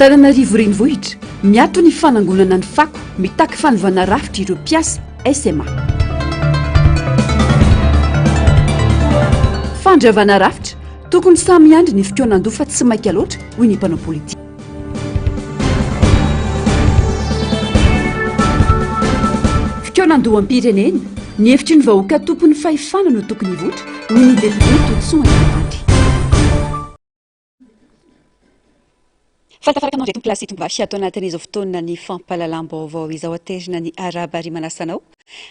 Antananarivo renivohitra miato ny fanangonana ny fako mitaky fanovana rafitra ireo mpiasa SMA. Fandravana rafitra tokony samy andry ny fikonan-doha fa tsy maika loatra hoy ny mpanao politika. Fikonan-doha am-pirenena ny hevitry ny vahoaka tompony fahefana no tokony hivoatra hoy ny député Totsoa Andriamanitra. Fantafaraka aminao reto plasy tombafi atao anatin'izao fotoana ny fampahalalam-baovao izao aterina ny araba ary manasanao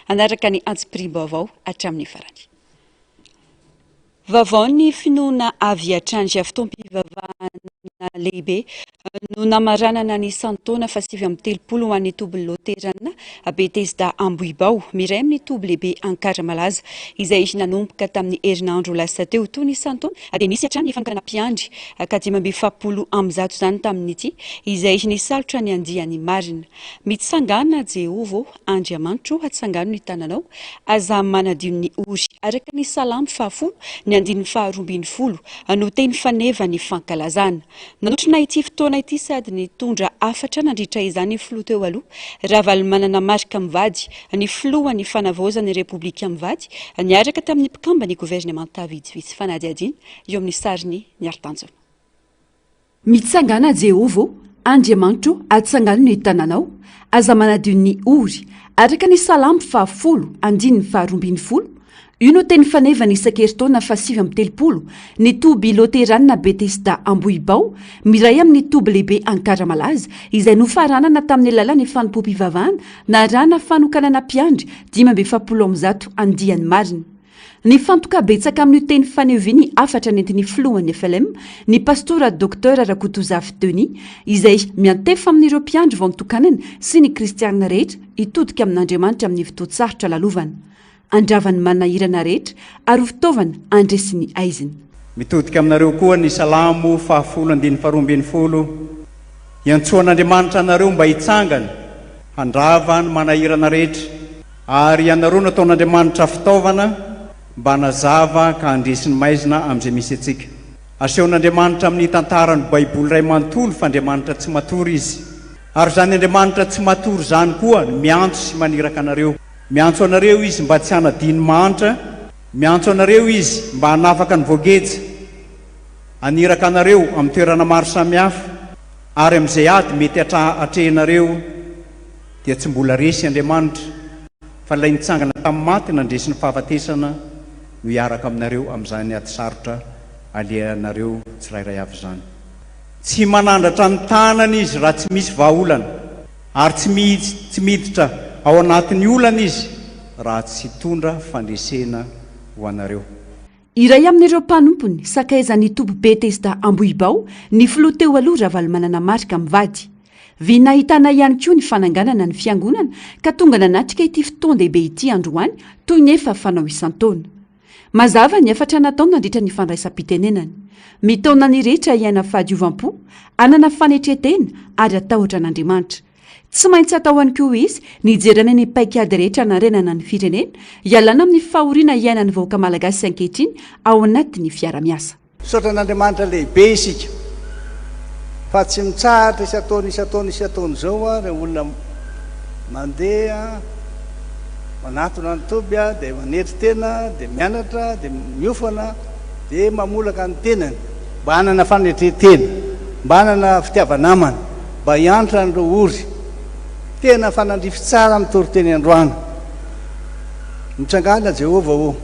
anaraka ny antsim-prim-baovao hatramin'ny farany. Vaovao ny finoana avy hatrany fotoam-pivavahana lehibe no namaranana ny isan-taona fa 7 ho an'ny toby loterana Betesda Ambohibao miray amin'ny toby lehibe Ankara-Malaza izay nanomboka tamin'ny herinandro lasa teo toy ny isan-taona dia nisy hatrany ny fangarana mpiandry ka 17 amby zato izany tamin'ity izay nisalotra ny andiany marina. Mitsangana Jehovah Andriamanitro hatsangano ny tananao aza manadio ny ory araka ny salamy 10 ny andin'ny 12 no teny faneva ny fankalazana. Nanotrina ity fotoana ity sady nitondra afatra nandritra izany filoha teo aloha Ravalo manana marika mivady ny filohan'ny fanavaozan'ny Repoblika mivady niaraka tamin'ny mpikamba ny gouvernemanta vitsivitsy fanadiadina eo amin'ny sariny ny Artanjona. Mitsangana Jehovah Andriamanitro hatsangano ny tananao aza manadio ny ory araka ny salamy 10 andin'ny 12 io no teny faneva ny isan-keritaona fa 7 ny toby loterana Betesda Ambohibao miray amin'ny toby lehibe Ankara-Malaza izay nofaranana tamin'ny lalàna fanompoam-pivavahana na rana fanokanana mpiandry 17 amby zato andiany marina. Ny fantoka betsaka amin'ny teny faneviny afatra nentin'ny filohan'ny FLM ny pastora Dr Rakotozafy Denis izay miantefa amin'ireo mpiandry vao nitokanana sy ny kristianina rehetra hitodika amin'Andriamanitra amin'ny fotoan-tsarotra lalovana. Andravany manahirana rehetra ary fitaovana andresy ny aiziny. Mitodika aminareo koa ny salamo 10:12 iantsoan'Andriamanitra anareo mba hitsangana handravany manahirana rehetra ary ianareo nataon'Andriamanitra fitaovana mba nazava ka andresy ny maizina amin'izay misy atsika. Asehon'Andriamanitra amin'ny tantarany Baiboly iray manontolo fa Andriamanitra tsy matory izy ary zany Andriamanitra tsy matory zany koa miantso sy maniraka anareo. Miantso anareo izy mba tsy hanadiny mantra, miantso anareo izy mba hanafaka ny voageja, aniraka anareo amin'ny toerana maro samihafa ary amin'izay ady mety atrehinareo dia tsy mbola resy Andriamanitra fa ilay nitsangana tamin'ny maty nandresy ny fahafatesana no hiaraka aminareo amin'izany ady sarotra alehanareo tsirairay avy zany. Tsy manandratra ny tanany izy raha tsy misy vahaolana ary tsy miditra ao anatin'ny olana izy raha tsy tondra fandresena ho anareo. Iray amin'ireo mpanompony sakaizany toby Betesda Ambohibao ny filoha teo aloha Ravalo manana marika mivady. Vinahitana ihany koa ny fananganana ny fiangonana ka tonga nanatrika ity fotoan-dehibe ity androany toy ny efa fanao isan-taona. Mazava ny afatra natao nandritra ny fandraisam-pitenenany. Mitaona ny rehetra iaina fahadiovampo, anana fanetretena ary atahotra an'Andriamanitra. Tsy maintsy ataoany koa izy nijerana ny paikady rehetra narenana ny firenena ialana amin'ny fahoriana iainan'ny vahoaka malagasy ankehitriny ao anatin'ny fiara-miasa. Misaotra an'Andriamanitra lehibe isika fa tsy mitsahatra isataona zao re olona mandeha manatona ny toby dia manetry tena dia mianatra dia miofana dia mamolaka ny tenany mba hanana fanetretena mba hanana fitiavanamana mba hiantra n'ireo ory tena fanandrify tsara mitory teny androany. Mitsangana Jehovah o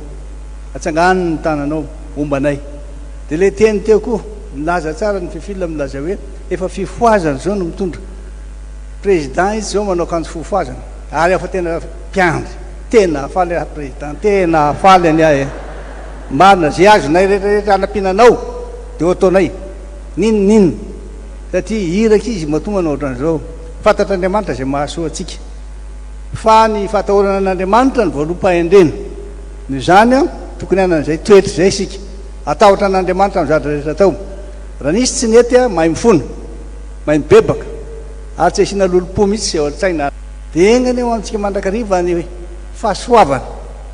atsangano ny tananao ombanay dia le teny teo koa milaza tsara ny fifilina milaza hoe efa fifoazana zao no mitondra président izy zao manao kanjo fifoazana ary efa tena mpiandry tena afaly président tena afaly any ahy marina zay azonay rehetrarehetra anampinanao dia ataonay ninonino satria iraka izy matomana ohatran'izao. Fantatr'Andriamanitra zay mahasoa atsika fa ny fatahorana an'Andriamanitra ny voaloam-pahendrena no zany tokony hanan'izay toetra zay sika atahotra an'Andriamanitra amin'ny zatra rehetra atao. Raha nisy tsy nety mahay mifona mahay mibebaka ary tsy asiana lolo-po mihitsy zay ao an-tsaina dia engany eo amintsika mandrakariva ny fahasoavana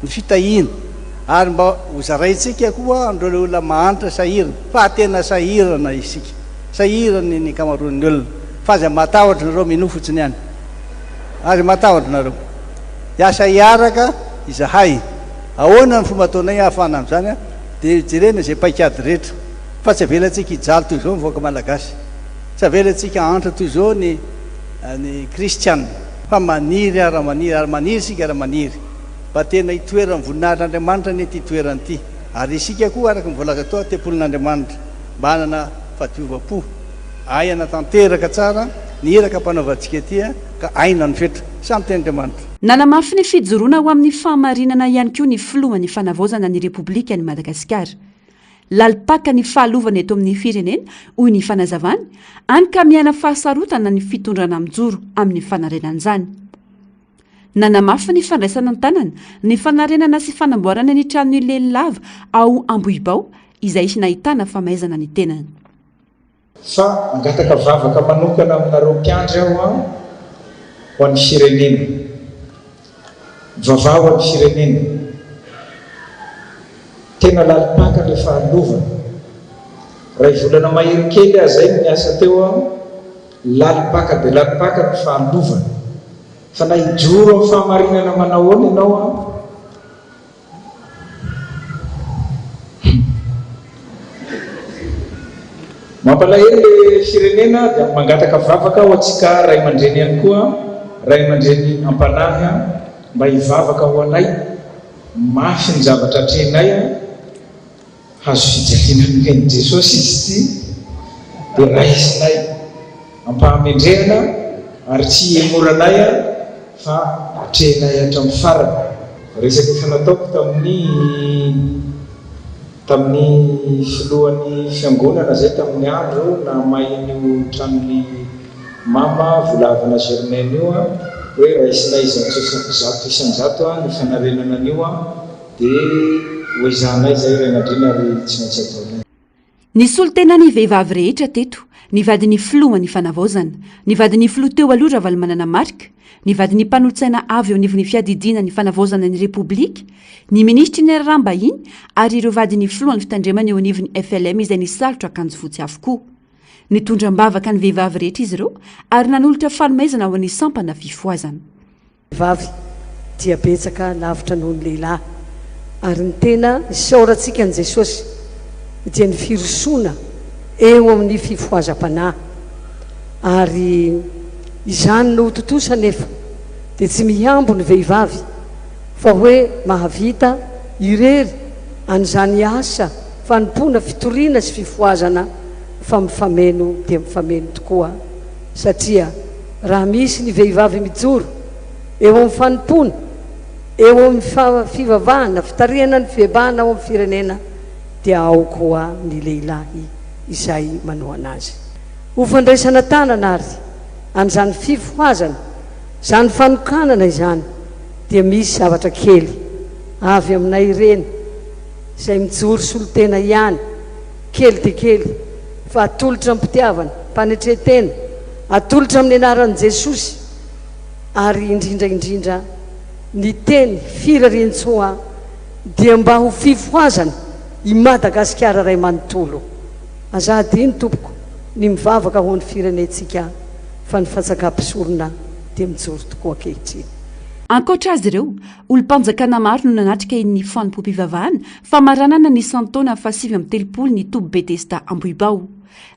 ny fitahina ary mba hozaraitsika koa andreo olona mahantra sahirana fa tena sahirana isika sahirany ny kamaroan'ny olona fa aza matahotra nareo mino fotsiny ihany aza matahotra nareo iasa iaraka izahay ahoana ny fomba ataonay ahafana am'izany a dia jerena zay paikady rehetra fa tsy avelantsika ijaly toy izao mivoaka malagasy tsy avelantsika antra toy izao ny kristianina fa maniry ary maniry sika ary maniry mba tena hitoerany voninahitry'andriamanitra ny ty toerany ity ary isika koa araka mivolaza toa tempolin'andriamanitra mba hanana fahadiovam-po ayana tanteraka tsara niraka mpanaovantsika tya ka aina ny fetra samy tenyandriamanitra nanamafy ny fijoroana ho amin'ny fahamarinana ihany koa ny filohan'ny fanavaozana ny repoblika ny madagasikara lalipaka ny fahalovana eto amin'ny firenena hoy ny fanazavany any ka miaina fahasarotana ny fitondrana mijoro amin'ny fanarenan'izany nanamafy ny fandraisana an-tanana ny fanarenana sy fanamboarana ny trano lelilava ao Ambohibao izay sy nahitana famaizana ny tenany fa angataka vavaka manokana aminareo mpiandry aho ho an'ny firenena vavao amin'ny firenena tena lalipaka ny fahalovana raha volana mahery kely azay ny miasa teo lalipaka dia lalipaka ny fahalovana fa na hijoro amin'ny fahamarinana manahoana ianao mampalahelo le firenena dia mangataka vavaka ho atsika ray aman-dreny ihany koa ray aman-dreny ampanahy mba hivavaka ho anay mafy ny zavatra atrehnay hazo fijaliana neny Jesosy izy ity dia raisinay ampahamendrehana ary tsy emoranay fa atrehnay hatramin'ny farany resaka efa nataoko tamin'ny filohan'ny fiangonana zay tamin'ny andro na mahin'io tranon'ny mama volavana Germaine io hoe raisinay zato isanjato ny fanarenana an'io dia hoezanay zay ray aman-dreny ary tsy maintsy ataonay ny solotena ny vehivavy rehetra teto ny vadin'ny filohan'ny fanavaozana ny vadin'ny filoha teo aloha Ravalomanana Marika ny vadin'ny mpanolo-tsaina avy eo anivon'ny fiadidiana ny fanavaozana ny repoblika ny ministry ny rarambahiny ary ireo vadin'ny filohan'ny fitandremana eo anivon'ny FLM izay nisalotra akanjo fotsy avokoa nitondram-bavaka ny vehivavy rehetra izy ireo ary nanolotra fanomaizana ao an'ny sampana fifoazana vavy dia betsaka lavitra noho ny lehilahy ary ny tena isaorantsika ny Jesosy dia ny firosoana eo amin'ny fifoazam-panahy ary izany no totosa nefa dia tsy mihambo ny vehivavy fa hoe mahavita irery an'izany asa fanompoana fitoriana sy fifoazana fa mifameno dia mifameno tokoa satria raha misy ny vehivavy mijoro eo amin'ny fanompoana eo amin'ny fivavahana fitariana ny fihebahana ao amin'ny firenena dia ao koa ny lehilahy izay manao anazy ho fandraisana tanana ary an'izany fifoazana zany fanokanana izany dia misy zavatra kely avy aminay ireny izay mijoro solotena ihany kely dia kely fa atolotra mpitiavana mpanetretena atolotra amin'ny anaran'i Jesosy ary indrindraindrindra ny teny firariantsoa dia mba ho fifoazana i Madagasikara ray manontolo azady iny tompoko ny mivavaka ho ny firenentsika fa ny fahatsaka-pisorona dia mijoro tokoa ankehitriny ankoatra azy ireo olom-panjakana maro no nanatrika ny fanompo-pivavahana famaranana ny santaona fahasivy amin'ny telopolo ny tobo Betesda Ambohibao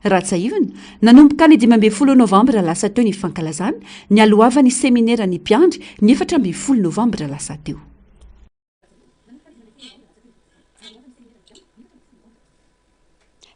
ratsaivana nanomboka ny 12 novambra lasa teo ny fankalazana ny alohavany seminera ny mpiandry ny 14 novambra lasa teo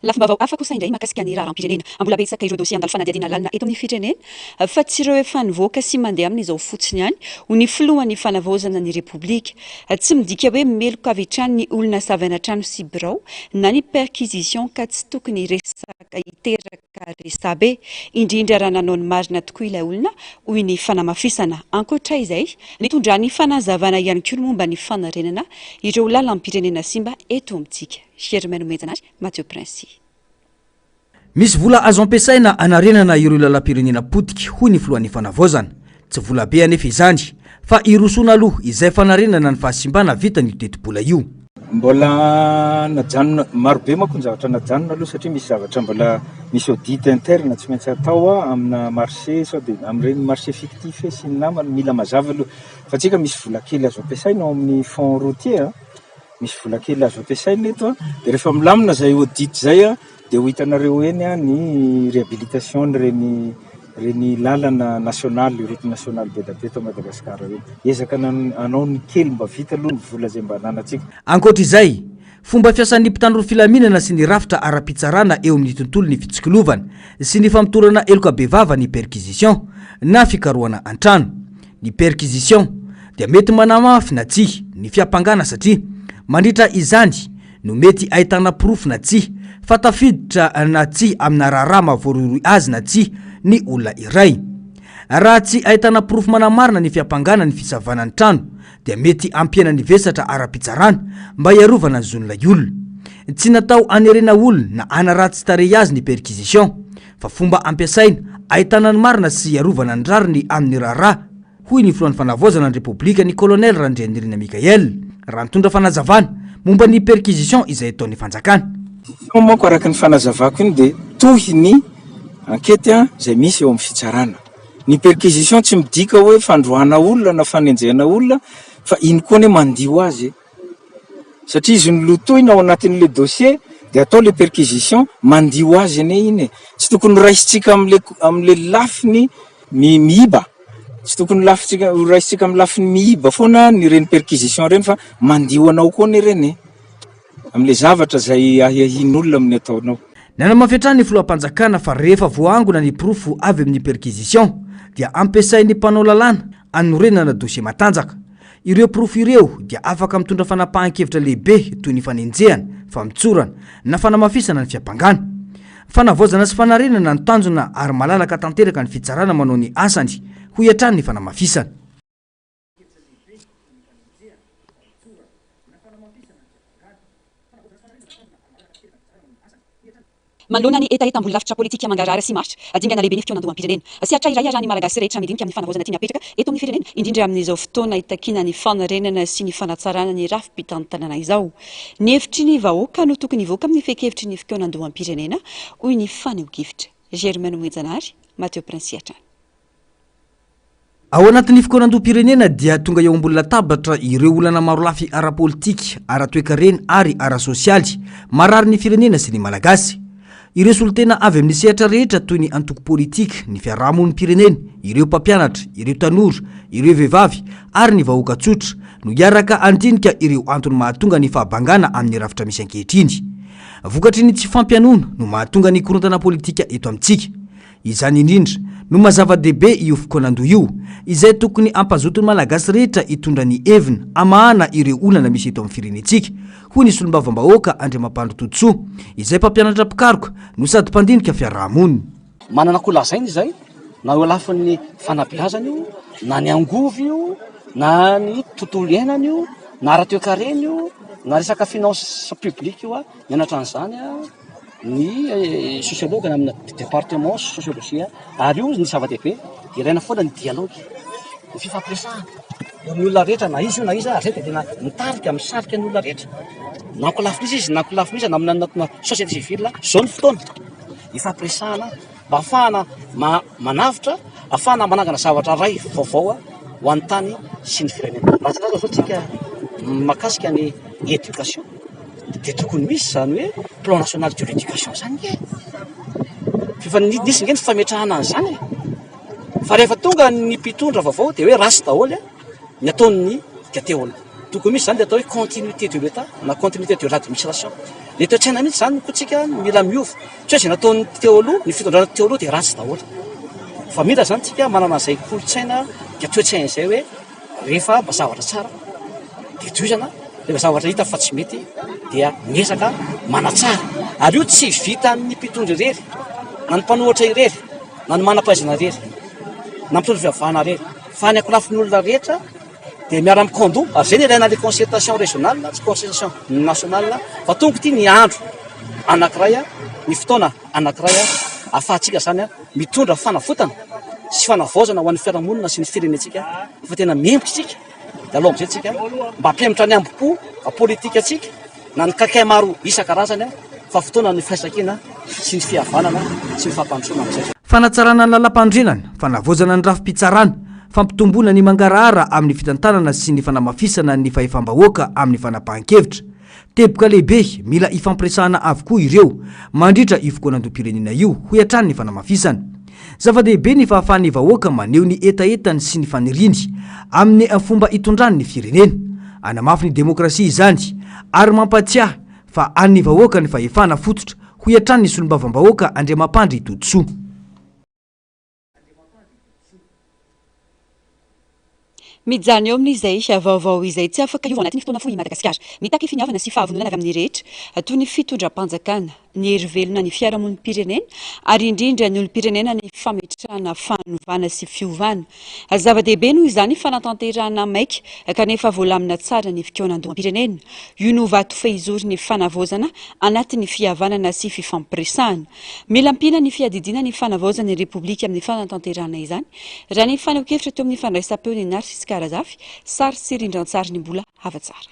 lafim-bavao afa kosa indray mahakasika ny raharam-pirenena mbola betsaka ireo dosie andalo fanadiadiana lalina eto amin'ny firenena fa tsy ireo efa nivoaka sy mandeha amin'izao fotsiny ihany ho ny filohan'ny fanavaozana ny repoblika tsy midika hoe meloka avy hatrany ny olona savana trano sy birao na ny perquisition ka tsy tokony resaka hiteraka resabe indrindra raha nanao ny marina tokoa ilay olona hoy ny fanamafisana ankoatra izay nitondra ny fanazavana ihany koa momba ny fanarenana ireo lalam-pirenena simba eto amintsika Germaine Menjanazy Mathieu Prince misy vola azo ampiasaina anarenana ireo lalam-pirenena potika hoy ny filohan'ny fanavaozana tsy vola be anefa izany fa irosona aloha izay fanarenana ny fahasimbana vita ny tetibola io mbola najanona marobe manko ny zavatra najanona aloha satria misy zavatra mbola misy audit interne tsy maintsy atao amina marché sao dia amin'ireny marché fictif sy ny namany mila mazava aloha fa tsika misy vola kely azo ampiasaina ao amin'ny fond routier misy vola kely azo ampiasaina eto dia rehefa milamina zay audit zay dia ho hitanareo eny ny réhabilitation reny lalana national route national be da be eto Madagasikara eny ezaka anao ny kely mba vita aloha ny vola zay mba ananantsika. Ankoatra izay, fomba fiasan'ny mpitandro filaminana sy ny rafitra ara-pitsarana eo amin'ny tontolo ny fitsikilovana sy ny famitorana eloka bevava ny perquisition na fikarohana antrano. Ny perquisition dia mety manamafy na tsia ny fiapangana satria mandritra izany no mety ahitana proof na tsia fa tafiditra na tsia amina raharaha mahavoarory azy na tsia ny olona iray. Raha tsy ahitana proof manamarina ny fiapangana ny fisavana ny trano dia mety ampiana ny vesatra ara-pitsarana mba hiarovana ny zon'ilay olona. Tsy natao anerena olona na anaratsy tarehy azy ny perquisition fa fomba ampiasaina ahitana ny marina sy hiarovana ny rariny amin'ny raharaha, hoy ny filohan'ny fanavozana ny Repoblika ny Colonel Randrianirina Mikael raha nitondra fanazavana momba ny perquisition izay ataon'ny fanjakana. Manko araka ny fanazavako iny dia tohy ny ankety zay misy eo amin'ny fitsarana. Ny perquisition tsy midika hoe fandroana olona na fanenjehana olona fa iny koa ne mandio azy satria izy ny lotoina ao anatin'le dossier dia atao le perquisition mandio azy ane iny tsy tokony raisitsika am'le lafiny miiba tsy tokony raisitsika amin'ny lafiny miiba foana ny reny perquisition reny fa mandio anao koa ne reny am'le zavatra zay ahiahin'olona amin'ny ataonao. Nanamafetrany ny filoham-panjakana fa rehefa voangona ny profo avy amin'ny perquisition dia ampiasain'ny mpanao lalàna anorenana dossier matanjaka. Ireo profo ireo dia afaka mitondra fanapahan-kevitra lehibe toy ny fanenjehana, famitsorana na fanamafisana ny fiapangana. Fanavozana sy fanarenana ny tanjona ary malalaka tanteraka ny fitsarana manao ny asany ho hiatrany ny fanamafisana. Manoloana ny etaetam-boly lavitra politika mangarara sy maritra adingana lehibe ny fitoenan-doham-pirenena sy hatra iray araha ny malagasy rehetra midinika amin'ny fanavozana tiany apetraka eto amin'ny firenena indrindra amin'izao fotoana hitakina ny fanarenana sy ny fanatsarana ny rafi-pitany tanàna izao. Ny hevitry ny vahoaka no tokony hivoaka amin'ny fekevitry ny fitoenan-doham-pirenena hoy ny faneho-kevitra. Germaine Moejanary, Matteo Prinsiatra. Ao anatin'ny fikonan-doham-pirenena dia tonga eo ambony latabatra ireo olana maro lafy ara-politika, ara-toekarena ary ara-sosialy marary ny firenena sy ny malagasy. Ireo solotena avy amin'ny sehatra rehetra toy ny antoko politika, ny fiarahamon'ny pirenena, ireo mpampianatra, ireo tanora, ireo vehivavy ary ny vahoaka tsotra no hiaraka andinika ireo antony mahatonga ny fahabangana amin'ny rafitra misy ankehitriny. Vokatry ny tsy fampianoana no mahatonga ny korontana politika eto amintsika. Izany indrindra no mazava-dehibe io fikonan-doha io izay tokony ampazoton'ny malagasy rehetra hitondra ny hevina amahana ireo olana misy eto amin'ny firenentsika. Hoy ny solombavambahoaka Andriamampandro Totsoa izay mpampianatra pikaroka no sady mpandinika fiarahamonina. Manana kolazainy izay na eo lafin'ny fanabeazany io na ny angovy io na ny tontolo iainany io na ara-toekarena io na resaka finance publique io mianatra an'izany ny sociologue amina département sociologie ary io ny zava-dehibe ilaina foana ny dialogue ny fifampiresahana ny olona rehetra na izy io na izy ary zay dia tena mitarika misarika ny olona rehetra na kolafinizy izy na kolafinizy na amina natona société civile zao ny fotoana ifampiresahana mba ahafahana manavitra ahafahana manangana zavatra ray vaovao ho an'ny tany sy ny firenena. Raha tsy zao tsika makasika ny éducation dia tokony misy zany hoe plan national de l'éducation zany fa nisy nge ny fametrahana an'izany fa rehefa tonga ny mpitondra vaovao dia hoe rasy daholo ny ataon'ny diateona. Tokony misy zany dia atao hoe continuité de l'état na continuité de l'administration. Le toe-tsaina mihitsy zany koa tsika mila miova tsy hoe zay nataon'ny teoloha ny fitondrana teoloha dia ratsy daholo fa mila zany tsika manana izay kolotsaina dia toe-tsaina izay hoe rehefa mba zavatra tsara dia toizana rehefa zavatra hita fa tsy mety dia miezaka manatsara ary io tsy vita ny mpitondra irery na ny mpanohatra irery na ny manam-pahaizana irery na mpitondra fiavahana irery fa ny akolafin'olona rehetra dia miara mikondo ary zay ny ilaina le concertation régionale tsy concertation nationale fa tonga ity ny andro anankiray ny fotoana anankiray ahafahantsika zany mitondra fanavotana sy fanavaozana ho an'ny fiarahamonina sy ny firenentsika fa tena membotra isika dia aloha am'izay tsika mba hampiamotra ny ambopo politika atsika na ny kakay maro isan-karazany fa fotoana ny fisankina sy ny fihavanana sy ny fampandrosoana amin'izay. Fanatsarana ny lalam-pandrenana, fanavozana ny rafim-pitsarana, fampitomboana ny mangarahara amin'ny fitantanana sy ny fanamafisana ny fahefam-bahoaka amin'ny fanapahan-kevitra. Teboka lehibe mila ifampiresahana avokoa ireo mandritra ivokonandom-pirenena io ho hatrany ny fanamafisana. Zava-dehibe ny fahafahan'ny vahoaka maneho ny etaetany sy ny faniriny amin'ny fomba itondrany ny firenena, anamafy ny demokrasia izany ary mampatsiahy fa an'ny vahoaka ny fahefana fototra ho hatrany ny solombavam-bahoaka Andriamampandry Itotosoa. Mijany eo amin'izay vaovao izay tsy afaka io anatin'ny fotoana fohy Madagasikara. Mitaky finiavana sy fahavononana avy amin'ny rehetra toy ny fitondram-panjakana, ny herivelona ny fiarahamonim-pirenena ary indrindra ny olom-pirenena ny fametrahana fanovana sy fiovana. Zava-dehibe noho izany fanatanterahana maika kanefa voalamina tsara ny fikonan-doham-pirenena. Io no vato fehizory ny fanavozana anatin'ny fihavanana sy fifampiresahana. Mila ampina ny fiadidina ny fanavozana ny Repoblika amin'ny fanatanterahana izany. Raha ny faneho-kevitra teo amin'ny fandraisam-peo ny Narcisse Karazafy, sary sy rindran-tsary ny mbola hava-tsara.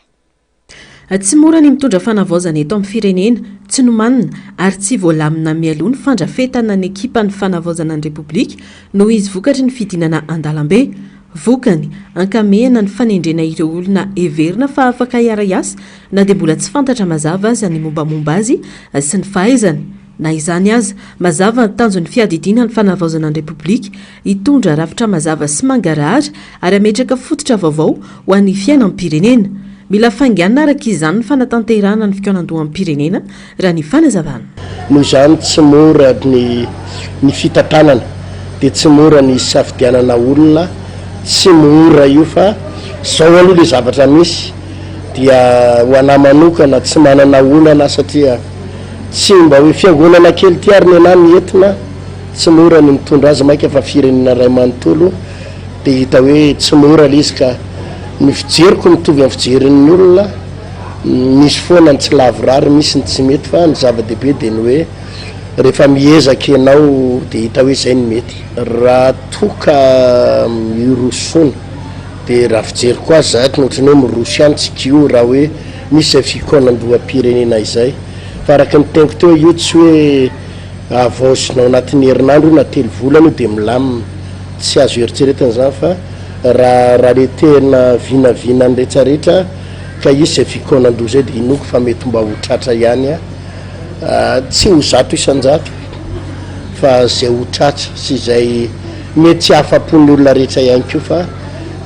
Tsy mora ny mitondra fanavozana eto amin'ny firenena, tsy nomanina ary tsy voalamina mialoha ny fandrafetana ny ekipa ny fanavozana ny Repoblika noho izy vokatry ny fidinana an-dalambe. Vokany ankamehana ny fanendrena ireo olona heverina fa afaka hiara-iasa na dia mbola tsy fantatra mazava azy ny mombamomba azy sy ny fahaizany. Na izany aza, mazava ny tanjon'ny fiadidina ny fanavozana ny Repoblika hitondra rafitra mazava sy mangarahara ary ametraka fototra vaovao ho an'ny fiainam-pirenena. Mila fainganana araka izany ny fanatanterahana ny fikonan-doham-pirenena raha ny fanazavana. Noho izany tsy mora ny fitantanana dia tsy mora ny safidianana olona, tsy mora io fa zao aloha le zavatra misy dia ho anahy manokana tsy manana olana satria tsy mba hoe fiangonana kely ty ary ny anahy mientina tsy mora ny mitondra azy maika fa firenena ray manontolo dia hita hoe tsy mora le izy ka ny fijeriko mitovy amin'ny fijerin'ny olona misy foana ny tsy lavorary misy ny tsy mety fa ny zava-dehibe dia ny hoe rehefa miezaka ianao dia hita hoe izay ny mety raha toka mirosoana dia raha fijeriko azy zahako nohatrany hoe mirosy ihany tsy kio raha hoe misy izay fikonan-doham-pirenena izay fa araka ny teniko teo io tsy hoe avaozina ao anatin'ny herinandro na telo volana io dia milamina tsy azo eritreretana izany fa raha le tena vinavina ny rehetrarehetra ka izy izay fikonan-doha zay dia inoko fa mety mba ho tratra ihany tsy ho zato isan-jato fa izay ho tratra sy izay mety tsy afapon'ny olona rehetra ihany koa fa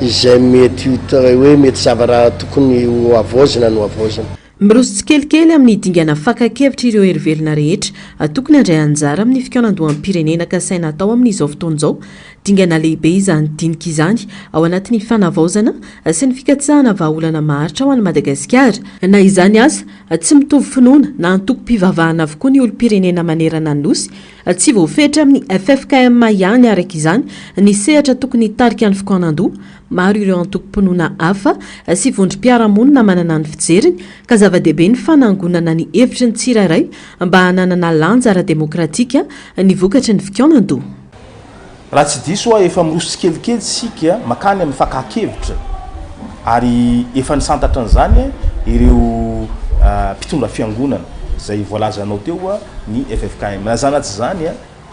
izay mety hoe mety zavara tokony ho avaozina no avaozina. Miroso tsikelikely amin'ny dingana fakakevitra ireo herivelona rehetra tokony handray anjara amin'ny fikonan-doham-pirenena ka saina atao amin'izao fotoana izao. Dingana lehibe izany dinika izany ao anatin'ny fanavaozana sy ny fikatsahana vahaolana maharitra ho an'i Madagasikara. Na izany aza tsy mitovy finoana na antoko-pivavahana avokoa ny olom-pirenena manerana ny nosy, tsy voafetra amin'ny FFKM ihany araka izany ny sehatra tokony hitarika ny fikonan-doha. Maro ireo antoko-pinoana hafa sy vondrom-piarahamonina manana ny fijeriny ka zava-dehibe ny fanangonana ny hevitry ny tsirairay mba hananana lanja ara-demokratika ny vokatry ny fikonan-doha. Raha tsy diso hoe efa miroso tsikelikely sika makany amin'ny fakakevitra ary efa nisantatra an'izany ireo mpitondra fiangonana izay voalazanao teo ny FFKM. Na zany tsy zany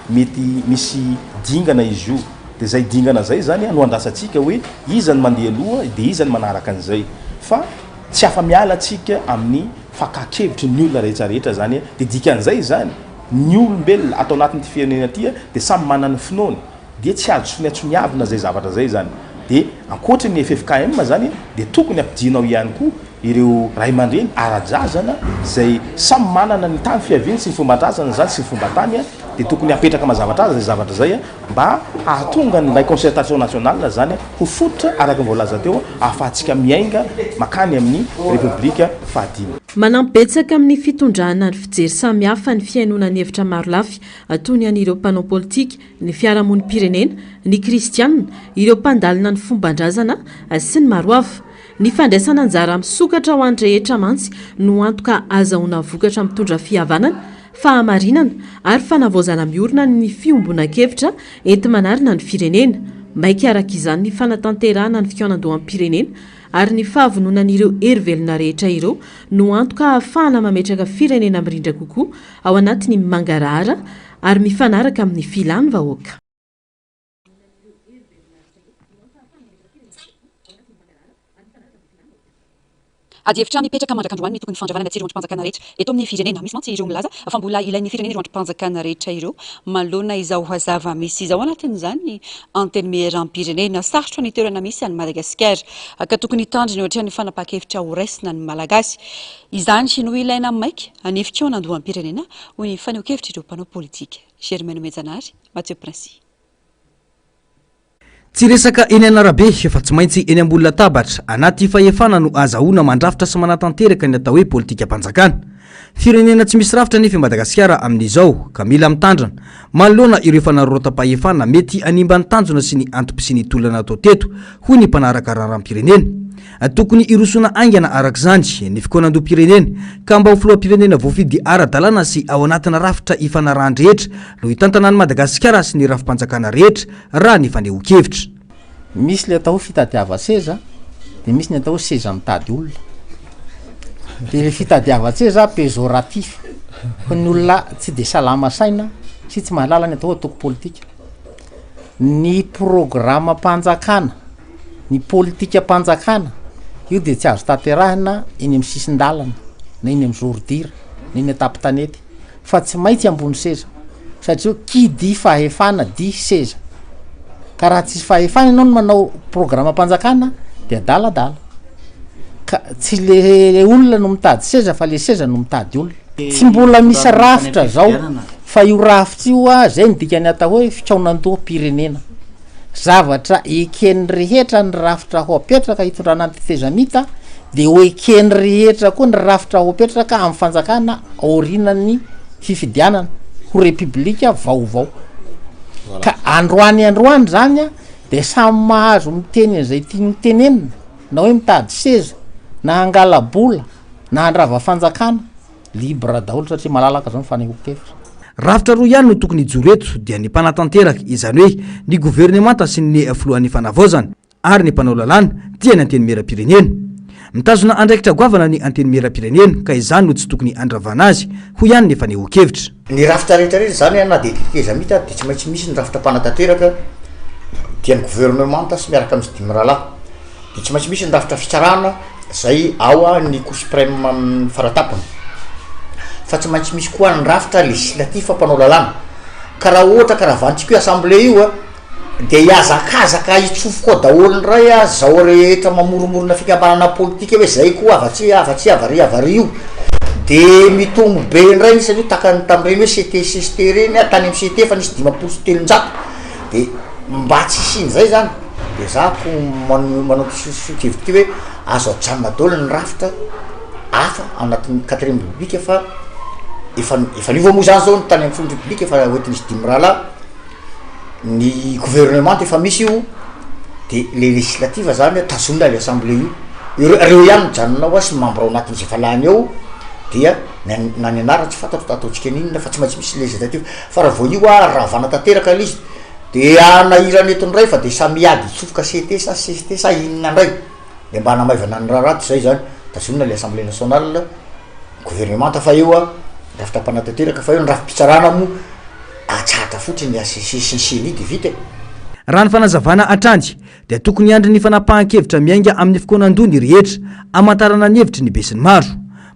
mety misy dingana izy io dia izay dingana zay zany no andrasantsika hoe iza ny mandeha aloha dia iza ny manaraka an'izay fa tsy afa miala atsika amin'ny fakakevitry ny olona rehetrarehetra zany dia dikan'izay zany ny olombelona atao anatin'ity firenena ty dia samy manana ny finoany dia tsy azo soniatsoniavina zay zavatra zay zany dia ankoatra ny FFKM zany dia tokony ampidinao ihany koa ireo ray aman-dreny ara-drazana izay samy manana ny tany fiaviany sy ny fomban-drazana zany sy ny fomban-tany dia tokony apetraka mazavatra azy zay zavatra zay mba hahatonga ny lay concertation nationale zany ho fototra araka voalaza teo ahafahantsika miainga makany amin'ny Repoblika fahadimy. Manampibetsaka amin'ny fitondrana ny fijery samihafa ny fiainona ny hevitra maro lafy toy ny an'ireo mpanao politika, ny fiarahamonim-pirenena, ny kristianina, ireo mpandalina ny fomban-drazana sy ny maro hafa. Ny fandraisana anjara misokatra ho an-drehetra mantsy no antoka azahoana vokatra mitondra fihavanana, fahamarinana ary fanavaozana miorina ny fiombona-kevitra enti-manarina ny firenena. Maika araka izany ny fanatanterahana ny fikonan-doham-pirenena ary ny fahavononan'ireo hery velona rehetra ireo no antoka ahafahana mametraka firenena mirindra kokoa ao anatiny mangarara ary mifanaraka amin'ny filany vahoaka. Ady hevitra mipetraka mandrakandroany ny tokony fandravana tsiry androm-panjakana rehetra eto amin'ny firenena misy mantsy ireo milaza fa mbola ilain'ny firenena ireo androm-panjakana rehetra ireo manoloana izao hazava misy izao anatin'izany ny anteny meheram-pirenena sarotra ny toerana misy any Madagasikara ka tokony hitandrina ohatran'ny fanapahan-kevitra ho raisina ny malagasy izany no ilaina maika anefika nandoam-pirenena ho ny faneho-kevitra ireo mpanao politika. Germaine Mejanary, Mathieu Princy. Tsy resaka eny anarabe efa tsy maintsy eny ambony latabatra anaty fahefana no azahoana mandrafitra sy manatanteraka ny atao hoe politika mpanjakana. Firenena tsy misy rafitra nefa Madagasikara amin'izao ka mila mitandrina manoloana ireo fanarorota-pahefana mety animba ny tanjona sy ny antom-pisiny tolana atao teto hoy ny mpanaraka raharam-pirenena. Tokony irosona aingana arak'izany ny fikonan-doam-pirenena ka mba ho filoham-pirenena voafidy ara-dalàna sy ao anatina rafitra ifanarahan-drehetra no hitantana ny Madagasikara sy ny rafim-panjakana rehetra raha ny faneho-kevitra. Misy le atao fitadiava-tseza dia misy ny atao seza mitady olona. Dia le fitadiava-tseza péjoratif ho ny olona tsy dia salama saina sy tsy mahalala ny atao atoko politika. Ny programa mpanjakana, ny politika mpanjakana io dia tsy azo tanterahina eny amin'ny sisin-dalana na eny amin'ny zordira na eny atapy-tanety fa tsy maintsy ambony seza satria kidy fahefana di seza ka raha tsisy fahefana ianao no manao programa mpanjakana dia daladala ka tsy le olona no mitady seza fa le seza no mitady olona. Tsy mbola misy rafitra zao fa io rafitra io zay ny dikany atao hoe fikaonandoam-pirenena. Zavatra ekeny rehetra ny rafitra ho apetraka hitondrana ny fitezamita dia ho ekeny rehetra koa ny rafitra ho apetraka amin'ny fanjakana aorinan'ny fifidianana ho republika vaovao. Ka androany zany dia samy mahazo miteny izay tia mitenenina na hoe mitady seza na angala-bola na handrava fanjakana libra daholo satria malalaka zao mifaneho-kevitra. Rafitra roa ihany no tokony hijoro eto dia ny mpanatanteraka izany hoe ny governemanta sy ny filohan'ny fanavaozana ary ny mpanao lalàna dia ny anteny meram-pirenena. Mitazona andraikitra goavana ny anteny meram-pirenena ka izany no tsy tokony andravana azy ho ihany ny faneho-kevitra. Ny rafitra rehetrarehetra zany na dia kezamita dia tsy maintsy misy ny rafitra mpanatanteraka dia ny governemanta sy miaraka amin'ny dimy rahalahy dia tsy maintsy misy ny rafitra fitsarana zay ao ny cour suprême faratapony. Fa tsy maintsy misy koa ny rafitra législatif mpanao lalàna ka raha ohatra ka raha vantsika io assemblée io dia hiazakazaka hitsofoka ao daholo ny ray zao rehetra mamoromorona fikambanana politika hoe zay koa avatsy avary io dia mitombo be ndray ny satria takany tamin'ireny hoe CT reny tany amin'ny CT fa nisy 500 dia mba tsy isin'izay zany dia zako manao kevitra hoe azo ajanona daholo ny rafitra hafa anatin'ny 4e république fa efa nivo moa zany zao ny tany amin'ny folo république efa oety nisy dimy rahalahy ny gouvernement efa misy io dia le législative zany tazomina le assemblée io ireo ihany mijanona ao sy membre ao anatin'izay efa lany ao dia na ny anara tsy fantatro ataontsika ninona fa tsy maintsy misy législative fa raha vao io ravana tanteraka izy dia anahirana eto ndray fa dia samiady hitsofoka CT sa CT sa inona ndray dia mba hanamaivana ny raharaty zay zany tazomina le assemblée nationale gouvernement fa eo rafitra mpanatanteraka fa eo ny rafim-pitsarana moa atsata fotsiny asesiny dia vita. Raha ny fanazavana atrandy dia tokony andry ny fanapahan-kevitra miainga amin'ny fikonan-dony rehetra amantarana ny hevitry ny besiny maro.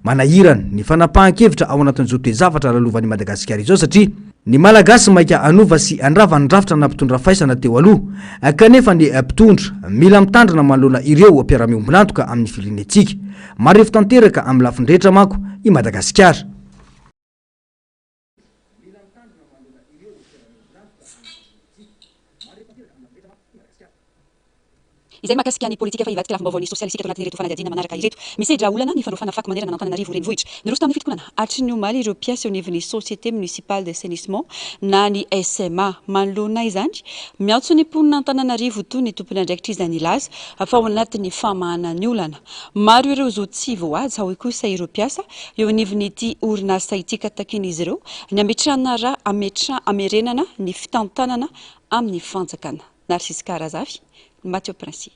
Manahirana ny fanapahan-kevitra ao anatin'izao toe-zavatra lalovan'ny Madagasikara izao satria ny malagasy maika anova sy andrava ny rafitra na mpitondra faisana teo aloha kanefa ny mpitondra mila mitandrina manoloana ireo ampiara-miombonantoka amin'ny firenentsika. Marefo tanteraka amin'ny lafiny rehetra manko i Madagasikara. Izay makasika ny politika fa hivadika lafim-baovao ny sosialistika tao anatin'ireto fanadihadiana manaraka ireto. Misy olana ny fandroafana faky manerana an'Antananarivo renivohitra. Niroso tamin'ny fitokonana atry ny omaly ireo piasy ao nivon'ny société municipale d'assainissement na ny SMA manoloana izany miantso ny mponina Antananarivo toy ny tompony andraikitra izany ilaza fa ao anatin'ny famahana ny olana. Maro ireo zo tsy voazy ao kosa ireo piasa eo nivon'ity orinasa ity ka takin'izy ireo ny ametrahana raha amerenana ny fitantanana amin'ny fanjakana. Narcisse Karazavy, Mathieu Princy.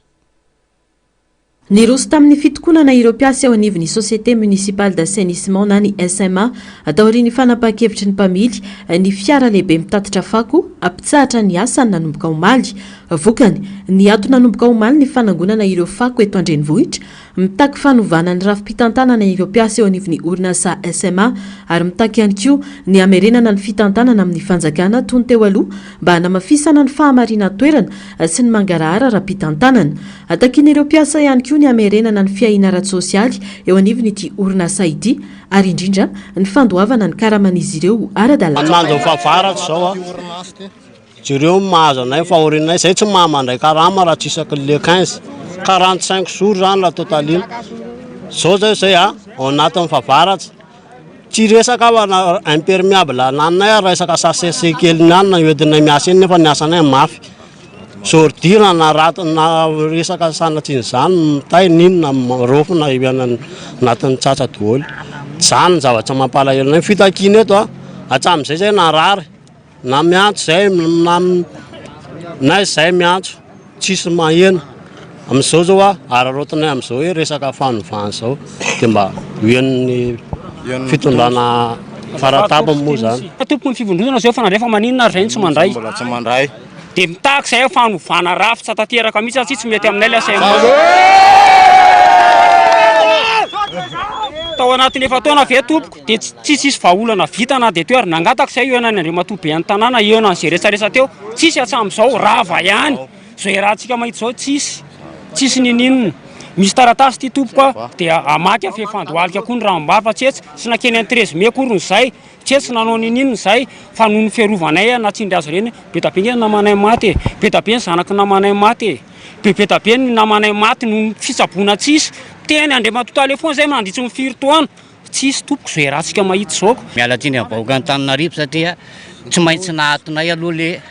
Niroso tamin'ny fitokonana ireo mpiasa eo anivon'ny Société Municipale d'Assainissement na ny SMA ataorian'ny fanapahan-kevitry ny mpamily ny fiara lehibe mitatitra fako ampitsahatra ny asa ny nanomboka omaly. Vokany ny ato nanomboka omaly ny fanangonana ireo fako eto andrenivohitra, mitaky fanovana ny rafi-pitantanana ireo mpiasa eo anivon'ny orinasa SMA ary mitaky ihany koa ny amerenana ny fitantanana amin'ny fanjakana tony teo aloha mba hanamafisana ny fahamarina toerana sy ny mangarahara raha-pitantanana. Atakin'ireo mpiasa ihany koa ny amerenana ny fiaina ara-tsosialy eo anivon'ity orinasa ity ary indrindra ny fandoavana ny karaman'izy ireo ara-dalàna. Jireo mahazo anay fahorinay zay tsy mahamandray karama raha tsy isaky le 15 45 jours zany la totaline zao zay ao anatin'ny favaratsy tsy resaka fa imperméable ananay resaka sasese kely niany na hoentinay miasa iny nefa ny asanay mafy sordina na rato na resaka sanatsiny zany mitay ninona rofona anatin'ny tsatsa daholo zany ny zavatra mampalahelo nay fitakina eto atram'izay zay narary na miantso zay na zay miantso tsisy mahena amin'izao zao ararotinay amin'izao hoe resaka fanovana zao dia mba hoen'ny fitondrana faratapa moa zany. Tompony fivondrona zao fanandrefa maninona rainy tsy mandray. Tsy mandray. Dia mitaky zay fanovana rafy tsy atateraka mihitsy tsy mety aminay la say. Tao anatin'ny efa taona ve tompoko dia tsy tsisy vahaolana vitana dia toerana nangataka zay eo anany Andriamatoa be any tanàna eo anan'izay resaresa teo tsisy hatram'izao rava ihany zay rahantsika mahita zao tsisy nininona misy taratasy ty tompoko dia amaky afe fandoalika koa ny ranom-bary fa tsetsy sy nakeny any 13 mai korony zay tsetsy nanao nininona zay fa noho ny fiarovana natsindry azy reny betabe namanay maty betabe ny zanaky namanay maty betabe ny namanay maty noho fitsaboana tsisy teny Andriamatoa telefony zay mandritry ny firitoana tsisy tompoko zay rahantsika mahita zao. Miala tsiny avahoaka Antananarivo satria tsy maintsy nahatonay aloha le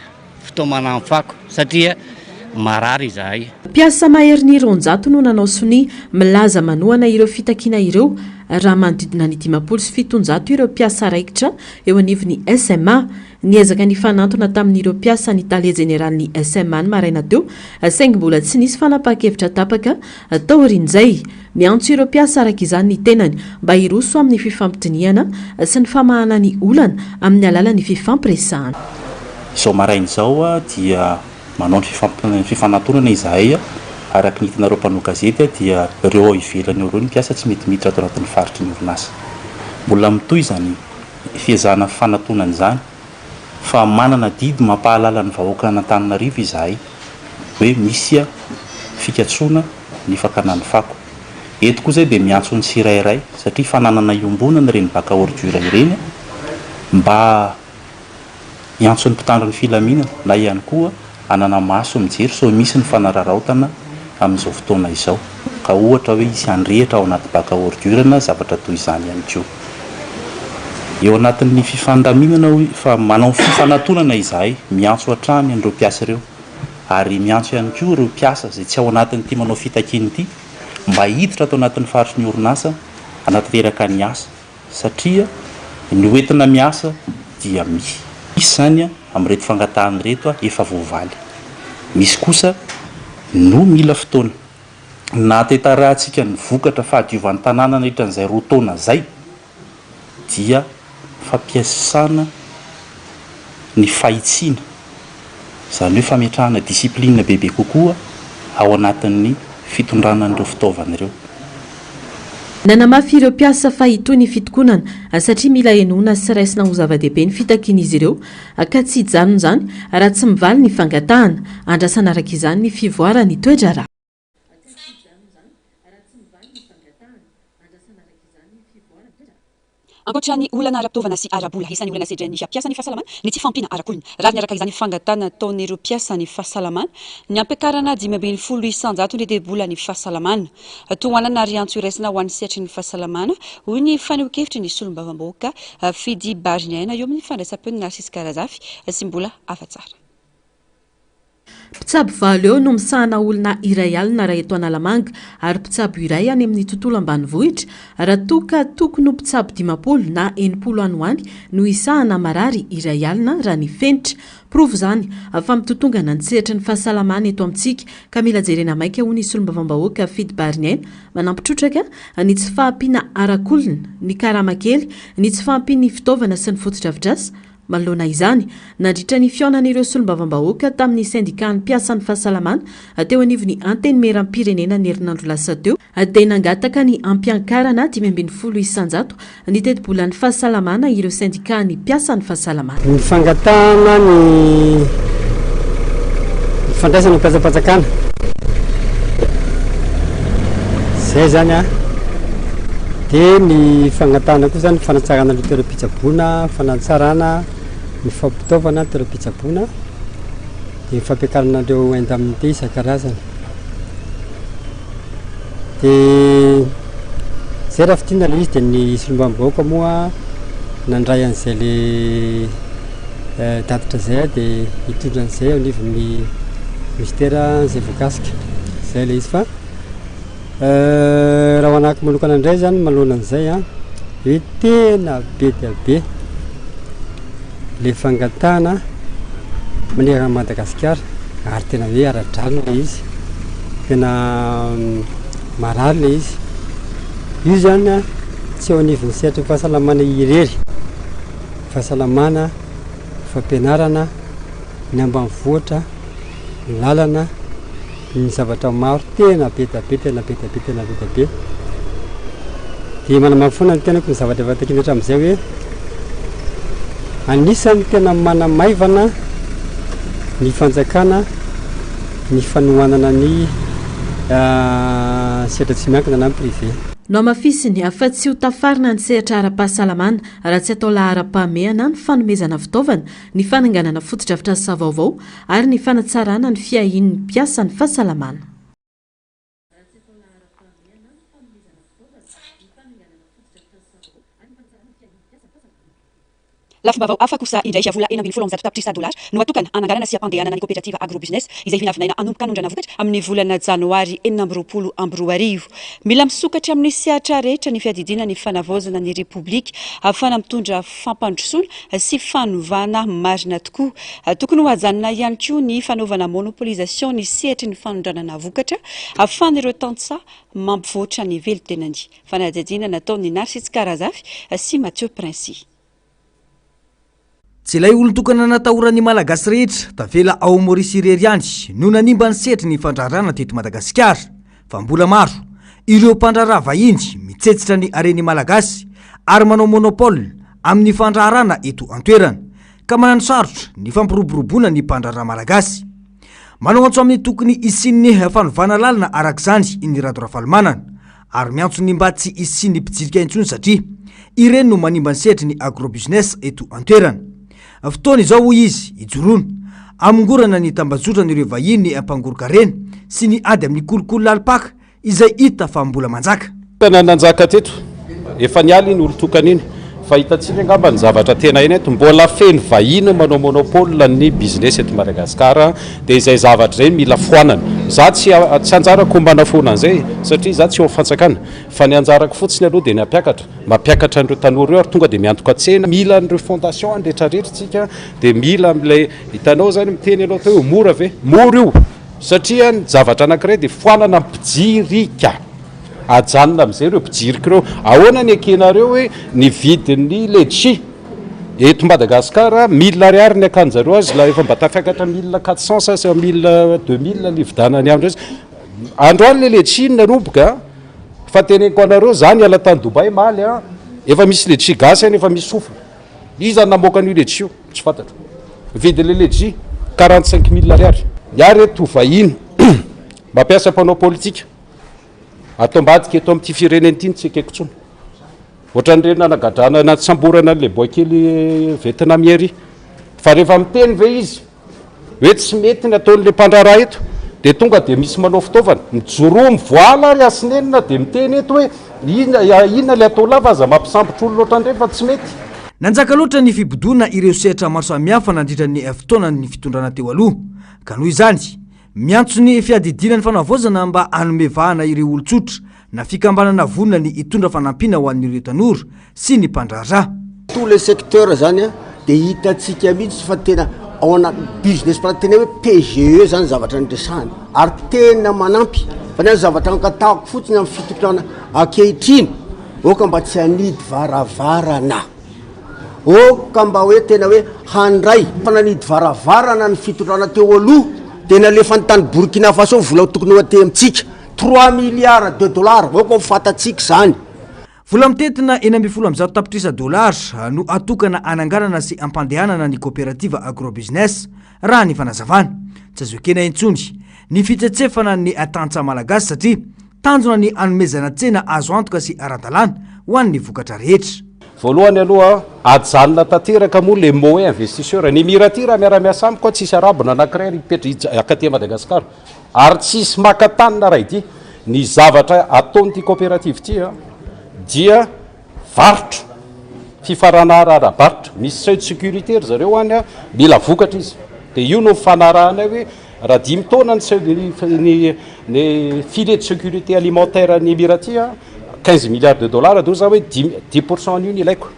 fitoamana amin'ny fako satria marary izahay. Mpiasa mahery ronjato no nanao soni milaza manohana ireo fitakiana ireo raha manodidina ny 570 ireo mpiasa raikitra eo anivon'ny SMA. Niezaka ny fanantona tamin'ireo mpiasa ny tale jeneral'ny SMA ny maraina teo saingy mbola tsy nisy fanapahan-kevitra tapaka taorin'izay. Miantso ireo mpiasa araka izany ny tenany mba hiroso amin'ny fifampitiniana sy ny famahana ny olana amin'ny alalan'ny fifampiresahana. Izao maraina izao dia manao ny fifanantonana izahay araka ny hitanareo mpanao gazety dia ireo ivelany ireo ny mpiasa tsy mety miditra ato anatin'ny faritry ny orinasa. Mbola mitoy zany fiezahana fanantonana izany fa manana didy mampahalala ny vahoaka an'Antananarivo izahay hoe misy fikatsoana ny fakanany fako. Eto koa zay dia miantso ny tsirairay satria fananana iombonana ireny baka ordure ireny mba hiantso ny mpitandro ny filaminana na ihany koa anana maso mijery so misy ny fanararaotana amin'izao fotoana izao ka ohatra hoe isy andrehitra ao anaty baka ordure na zavatra toy izany ihany koa. Eo anatin'ny fifandaminana fa manao fifanantonana izahay miantso hatrany an'ireo mpiasa ireo ary miantso ihany koa ireo mpiasa zay tsy ao anatin'ity manao fitakiny ity mba hiditra atao anatin'ny faritry ny orinasa anatanteraka ny asa satria ny hoentina miasa dia misy zany amin'reto fangatahany reto efa voavaly. Misy kosa no mila fotoana na tetarahantsika ny vokatra fahadiovan'ny tanàna nahitra n'izay roa taona zay dia fampiasana ny fahitsiana izany hoe fametrahana disiplinina bebe kokoa ao anatin'ny fitondrana an'ireo fitaovana ireo. Nanamafy ireo mpiasa fa hitoy ny fitokonana satria mila enona sy raisina ho zava-dehibe ny fitakian'izy ireo ka tsy hijanona izany raha tsy mivaly ny fangatahana andrasana araka izany ny fivoarany toetra raha. Ankoatran'ny olana ara-pitaovana sy ara-bola isan'ny olana sedran'ny mpiasa ny fahasalamana ny tsy fampiana ara-kolona raha niaraka izany fangatana ataon'ireo mpiasa ny fahasalamana ny ampiakarana 5,100 isanjato ny devola ny fahasalamana toanana riantso iraisina ho an'ny sehatry ny fahasalamana hoy ny faneho-kevitry ny solombavam-bahoaka Fidy Barinaina eo amin'ny fandraisam-peo ny Narcisse Karazafy sy mbola afa-tsara. mpitsabo valo eo no misahana olona iray alina raha eto analamanga ary mpitsabo iray any amin'ny tontolo ambanivohitra raha toka tokony ho mpitsabo 50 na 80 any hoany no isahana marary iray alina raha ny fenitra provo zany fa mitotongana ny sehatra ny fahasalamana eto amintsika ka mila jerena maika ho ny solombavam-bahoaka Fidy Barniaina manampitrotraka ny tsy fahampiana arakolona ny karamakely ny tsy fahampiany fitaovana sy ny fotodrafitrasa manoloana izany nandritra ny fionan'ireo solombavam-bahoaka tamin'ny syndicat ny mpiasan'ny fahasalamana teo anivon'ny anteny meram-pirenena ny herinandro lasa teo dia nangataka ny ampiankarana 520 isanjato ny teti-bolan'ny fahasalamana ireo syndicat ny mpiasan'ny fahasalamana. Ny fangatahana ny fandraisana mpiasapatsakana zay zany a dia ny fangatahana koa zany fanatsarana ny toeram-pitsaboana fanatsarana ny fampitaovana toeram-pitsaboana dia fampiakarana andreo indemnité isan-karazany dia zay raha fitina le izy dia ny solombavam-bahoaka moa nandray an'izay le datitra zay dia hitondra an'izay ao anivon'ny ministera izay voakasika zay le izy fa raha ho anaky manokana indray zany manoloana an'izay a hoe tena be dia be le fangatahana manerana Madagasikara ary tena hoe ara-drano le izy tena marary le izy io zany a tsy ao anivon'ny sehatra fahasalamana irery fahasalamana fampianarana ny ambanivohitra ny lalana ny zavatra maro tena be dia be tena be dia be tena be dia be dia manamamy foana ny tenako ny zavatra efa takiana hatramin'izay hoe anisany tena manamaivana ny fanjakana ny fanohanana ny sehatra tsy miankina na ny privé. No amafisiny afa tsy ho tafarina ny sehatra ara-pahasalamana raha tsy atao lahara-pahamehana ny fanomezana fitaovana ny fananganana fotodrafitrasa vaovao ary ny fanatsarana ny fiahin'ny mpiasa ny fahasalamana. Lafim-baovao hafa kosa indray vola 1.7 tapitrisa $, no atokana ananganana sy ampandehanana ny coopérative agrobusiness izay vinavinaina hanomboka hanondrana vokatra amin'ny volana janoary 2022. Mila misokatra amin'ny sehatra rehetra ny fiadidina ny fanavaozana ny Repoblika ahafana mitondra fampandrosoana sy fanovana marina tokoa. Tokony ho hajanona ihany koa ny fanaovana monopolisation ny sehatry ny fanondranana vokatra ahafana ireo tantsa mampivoatra ny velon-tenany. Fanadihadiana nataon'ny Narcisse Karazafy sy Mathieu Princy. Tsy ilay olon-tokana natahorany malagasy rehetra tavela ao Maurice irery andry no nanimba ny sehatry ny fandrarana teto Madagasikara fa mbola maro ireo mpandrarana vahiny mitsetsitra ny areny malagasy ary manao monopole amin'ny fandrarana eto an-toerana ka manano sarotra ny fampiroboroboana ny mpandrarana malagasy. Manao antso amin'ny tokony isin'ny fanovana lalina arak'izany ny radoravalmanana ary miantso ny mba tsy isin'ny mpijirika intsony satria ireny no manimba ny sehatry ny agrobusiness eto an-toerana. Fotoana izao izy ijoroana amongorana ny tambazotrany ireo vahiny ampangorokarena sy ny ady amin'ny kolokolo lalipaka izay hita fa mbola manjaka. Tena nanjaka teto efa nialy ny olon-tokana iny fa hitantsika angamba ny zavatra tena iny eto mbola feno vahiny manao monopole ny business eto Madagasikara dia izay zavatra izay mila foanana. Za tsy anjarako manafona an'izay satria za tsy eo fantsakana fa ny anjarako fotsiny aloha dia ny mampiakatra an'ireo tanora eo ary tonga dia miantoka tsena mila an'ireo fondation andretrarehetra tsika dia mila amin'ilay hitanao zany miteny aloha teo mora ve mora io satria ny zavatra anankiray dia foanana mpijirika ajanona amin'izay ireo mpijirika ireo ahoana ny ekenareo hoe ny vidin'ny letchi eto Madagasikara 1000 ariary ny akanjareo azy la efa mba tafiakatra 1400 sy 2000 lividanany amindreo androany le letchi nanomboka fa teneniko anareo zany ala tany Dubai maly a efa misy letchi gasy any efa misy sofina iza namoaka an'io letchi io tsy fantatro vidin'le letchi 45000 ariary iary eto vahiny mampiasa mpanao politika atao mbadika eto amin'ity fireneny ity tsy ekeko tsony ohatran'ireny nanagadrana natsamborana an'le boakely vietnamiery fa rehefa miteny ve izy hoe tsy mety ny ataon'le mpandraraha eto dia tonga dia misy manao fitaovana mijoroa mivoala ary asinenina dia miteny eto hoe inona le atao lava aza mampisambotra olona ohatran'ireny fa tsy mety. nanjaka loatra ny fibodona ireo sehatra maro samihafa nandritra ny fotoana ny fitondrana teo aloha ka noho izany miantso ny fiadidina ny fanavozana mba anomevahana ireo olotsotra na fikambanana vonina ny hitondra fanampiana ho an'ireo tanora sy ny mpandrarà tous les secteurs zany a de hitatsika mihitsy fa tena ao anaty business pra tena hoe PGE zany zavatra nyresahany ary tena manampy fa ny zavatra ankatahako fotsiny amin'ny fitotrana ankehitriny oka mba tsy hanidy varavarana oka mba hoe tena hoe handray fa nanidy varavarana ny fitotrana teo aloha tena lefa ny tany Burkina Faso vola tokony ho ate amintsika 3 milliards de dollars oka ho fatatsika zany vola mitetina 1,7 tapitrisa $, no atokana ananganana sy ampandehanana ny coopérative agrobusiness raha ny fanazavana tsy azo ekena intsony ny fitsetsefana ny atantsa malagasy satria tanjona ny anomezana tsena azo antoka sy ara-dalàna ho an'ny vokatra rehetra voalohany aloha ajanona tanteraka moa le mot investisseur ny miraty raha miara-miasa amiko tsisy arabona anankiray mipetra akaty Madagasikara ary tsisy makatanina raha ity ny zavatra ataon'ity coopérative ty dia varotra fifarana ara-barotra misy seuil de sécurité zareo any mila vokatra izy de io no fanarahana hoe raha 10 taona ny filet de sécurité alimentaire ny Émirats 15 milliards de dollars do za hoe 10% an'io ilaiko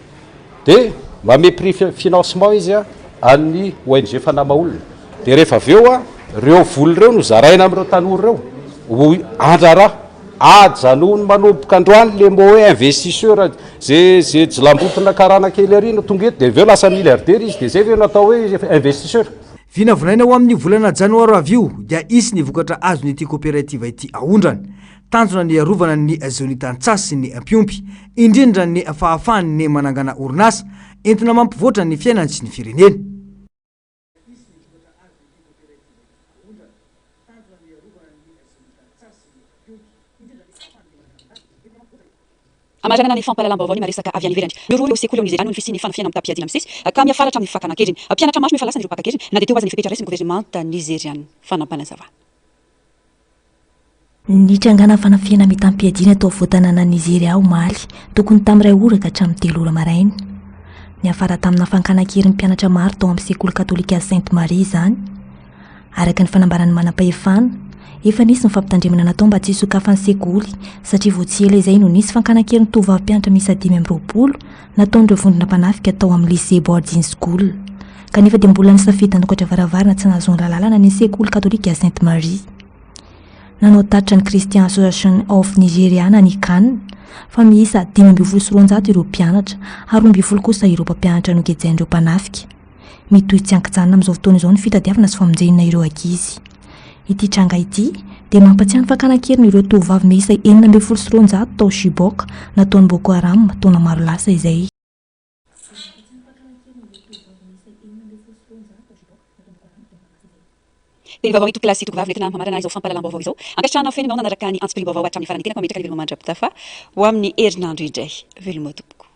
de mame prix financement izy amin'ny ONG fanama olona de rehefa aveo reo voly reo no zaraina amin'ireo tanora reo ho andrarà ajanony manomboka androany le mot hoe investisseur zay jilambotona karana kely arina tonga eto de aveo lasa milliardaire izy de zay aveo natao hoe investisseur vinavolaina ho amin'ny volana janoary avy io dia isy ny vokatra azo nyity coopérative ity aondrany tanjona ny arovana ny zonitany-tsasy sy ny ampiompy indrindra ny fahafahany ny manangana orinasa entina mampivoatra ny fiainany sy ny firenena amaranana ny fampahalalam-baovao ny maresaka avy any ivelany ireo ireo sekoly nizerany ny fisiny fanafiana amin'ny tapiadina amin'ny sesy ka miafaratra amin'ny fakanankejiny mpianatra maro mifalasany ireo mpakakejiny na de teo azany fipetra raisy ny gouvernemanta nigériane fanampanazava ny trangana fanafiana amin'ny tampiadina tao voatanana Nigeria omaly tokony tamin'iray ora ka hatramin'ny 3 ora maraina niafara tamina fankanankerin'ny mpianatra maro tao amin'ny sekoly katolika Sainte Marie zany araka ny fanambarany manam-pahefana efa nisy ny fampitandremana natao mba tsy hisokafany sekoly satria vao tsy ela izay no nisy fankanankerin'ny tovavy mpianatra miisa 520 nataon'ireo vondrona mpanafika tao amin'ny lycée boarding school kanefa dia mbola nisafidina anokatra varavarana tsy nahazoana lalàna ny sekoly katolika Sainte Marie nanao tatra ny Christian Association of Nigeriana ny CAN fa miisa 5,900 ireo mpianatra ary 12 kosa ireo mpampianatra no kejain'ireo mpanafika mitohy tsy ankijanona amin'izao fotoana izao ny fitadiavana sy famonjenana ireo ankizy ity tranga ity dia mampatsiahany fankanankerin'ny ireo tovavy miisa 4,900 tao Chibok nataon'ny Boko Haram taona maro lasa izay dia vaovao ito klasy ito vavy netina hamarana izao fampahalalam-baovao izao angatrana feny manaraka ny antsopiny vaovao hatramin'ny farany tena ka metraka ny veloma mandrapitafa ho amin'ny herinandro indray veloma tompoko